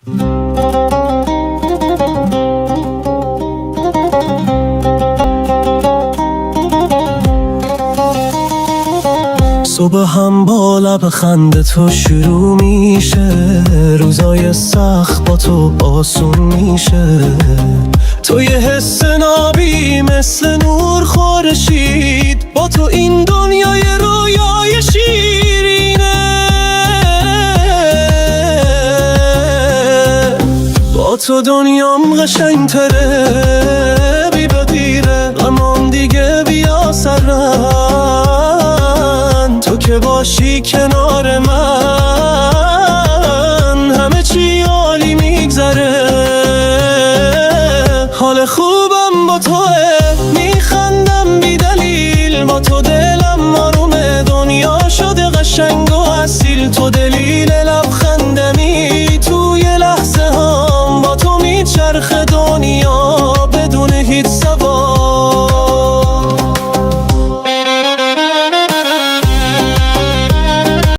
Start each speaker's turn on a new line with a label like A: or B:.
A: صبح هم با لبخند تو شروع میشه، روزای سخت با تو آسون میشه. تو یه حس نابی مثل نور خورشید، با تو این دنیای رویای شیرینه. با تو دنیام قشنگتره، بی بدیره غمام دیگه بیا سرن. تو که باشی کنار من، همه چی عالی میگذره. حال خوبم با توه، میخندم بی دلیل. با تو دلم آرومه، دنیا شده قشنگ و اصیل. تو دلیل لبخندمی، توی لحظه هم با تو میچرخه دنیا بدون هیچ